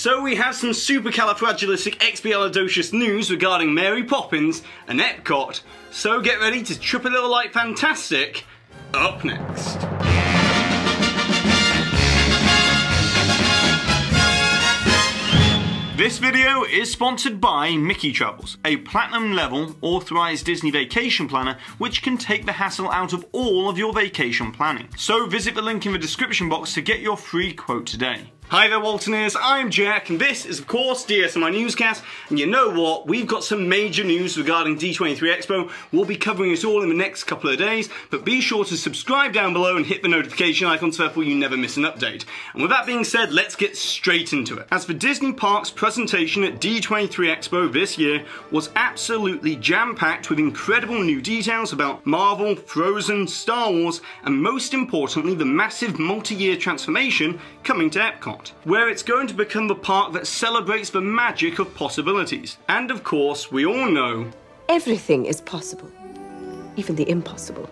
So we have some supercalifragilisticexpialidocious news regarding Mary Poppins and Epcot. So get ready to trip a little like fantastic. Up next. This video is sponsored by Mickey Travels, a platinum level authorized Disney vacation planner which can take the hassle out of all of your vacation planning. So visit the link in the description box to get your free quote today. Hi there Waltoneers, I'm Jack and this is of course DSNY Newscast, and you know what, we've got some major news regarding D23 Expo. We'll be covering it all in the next couple of days, but be sure to subscribe down below and hit the notification icon so therefore you never miss an update. And with that being said, let's get straight into it. As for Disney Parks' presentation at D23 Expo this year was absolutely jam-packed with incredible new details about Marvel, Frozen, Star Wars, and most importantly the massive multi-year transformation coming to Epcot, where it's going to become the park that celebrates the magic of possibilities. And of course, we all know everything is possible, even the impossible.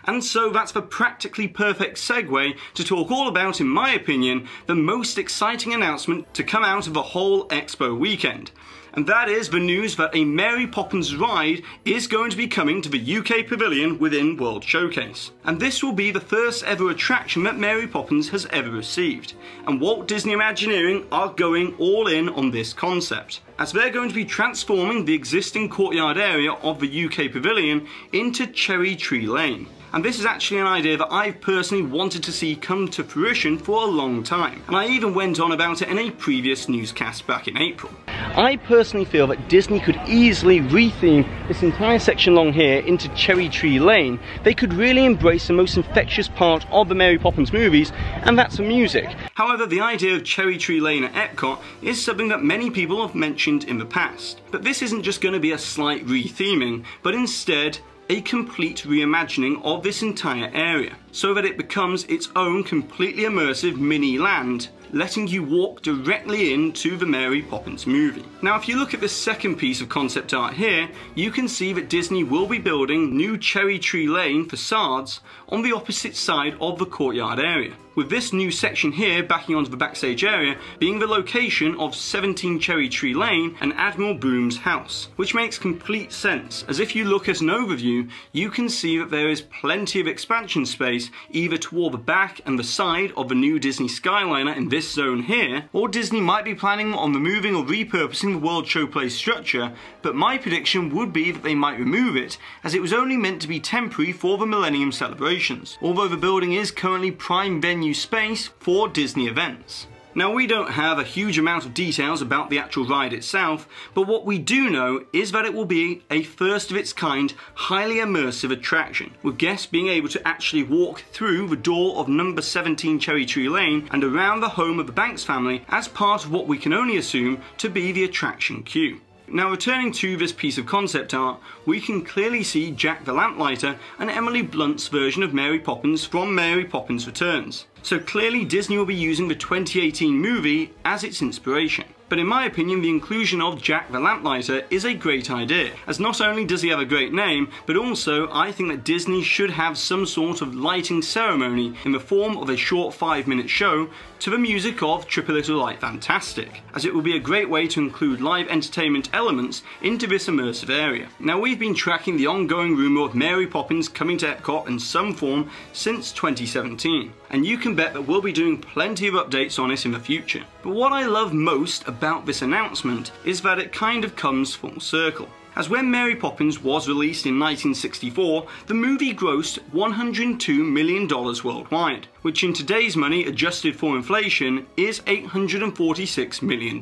And so that's the practically perfect segue to talk all about, in my opinion, the most exciting announcement to come out of the whole Expo weekend. And that is the news that a Mary Poppins ride is going to be coming to the UK Pavilion within World Showcase. And this will be the first ever attraction that Mary Poppins has ever received. And Walt Disney Imagineering are going all in on this concept, as they're going to be transforming the existing courtyard area of the UK Pavilion into Cherry Tree Lane. And this is actually an idea that I've personally wanted to see come to fruition for a long time, and I even went on about it in a previous newscast back in April. I personally feel that Disney could easily retheme this entire section along here into Cherry Tree Lane. They could really embrace the most infectious part of the Mary Poppins movies, and that's the music. However, the idea of Cherry Tree Lane at Epcot is something that many people have mentioned in the past. But this isn't just going to be a slight retheming, but instead a complete reimagining of this entire area, so that it becomes its own completely immersive mini land, letting you walk directly into the Mary Poppins movie. Now if you look at this second piece of concept art here, you can see that Disney will be building new Cherry Tree Lane facades on the opposite side of the courtyard area, with this new section here backing onto the backstage area being the location of 17 Cherry Tree Lane and Admiral Boom's house, which makes complete sense, as if you look at an overview you can see that there is plenty of expansion space either toward the back and the side of the new Disney Skyliner in this zone here, or Disney might be planning on removing or repurposing the World Showplace structure, but my prediction would be that they might remove it, as it was only meant to be temporary for the Millennium celebrations, although the building is currently prime venue space for Disney events. Now we don't have a huge amount of details about the actual ride itself, but what we do know is that it will be a first of its kind, highly immersive attraction, with guests being able to actually walk through the door of number 17 Cherry Tree Lane and around the home of the Banks family as part of what we can only assume to be the attraction queue. Now returning to this piece of concept art, we can clearly see Jack the Lamplighter and Emily Blunt's version of Mary Poppins from Mary Poppins Returns. So clearly Disney will be using the 2018 movie as its inspiration. But in my opinion, the inclusion of Jack the Lamplighter is a great idea, as not only does he have a great name, but also I think that Disney should have some sort of lighting ceremony in the form of a short 5-minute show to the music of Trip a Little Like Fantastic, as it will be a great way to include live entertainment elements into this immersive area. Now we've been tracking the ongoing rumour of Mary Poppins coming to Epcot in some form since 2017, and you can bet that we'll be doing plenty of updates on it in the future. But what I love most about this announcement is that it kind of comes full circle, as when Mary Poppins was released in 1964, the movie grossed $102 million worldwide, which in today's money, adjusted for inflation, is $846 million.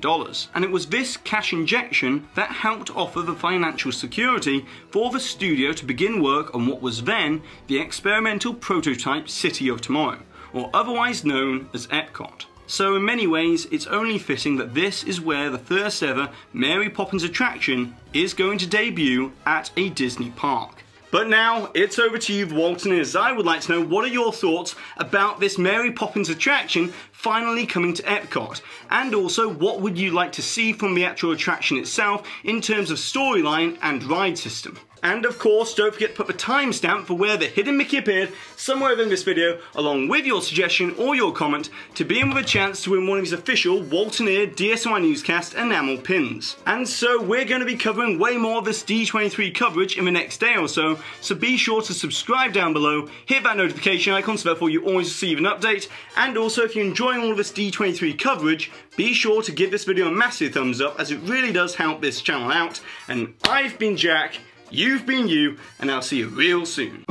And it was this cash injection that helped offer the financial security for the studio to begin work on what was then the experimental prototype City of Tomorrow, or otherwise known as Epcot. So in many ways, it's only fitting that this is where the first ever Mary Poppins attraction is going to debut at a Disney park. But now, it's over to you, the Waltoneers. I would like to know, what are your thoughts about this Mary Poppins attraction finally coming to Epcot? And also, what would you like to see from the actual attraction itself in terms of storyline and ride system? And of course, don't forget to put the timestamp for where the hidden Mickey appeared somewhere within this video, along with your suggestion or your comment, to be in with a chance to win one of these official Walt DSNY Newscast enamel pins. And so we're going to be covering way more of this D23 coverage in the next day or so be sure to subscribe down below, hit that notification icon so therefore you always receive an update, and also if you're enjoying all of this D23 coverage, be sure to give this video a massive thumbs up, as it really does help this channel out. And I've been Jack, you've been you, and I'll see you real soon.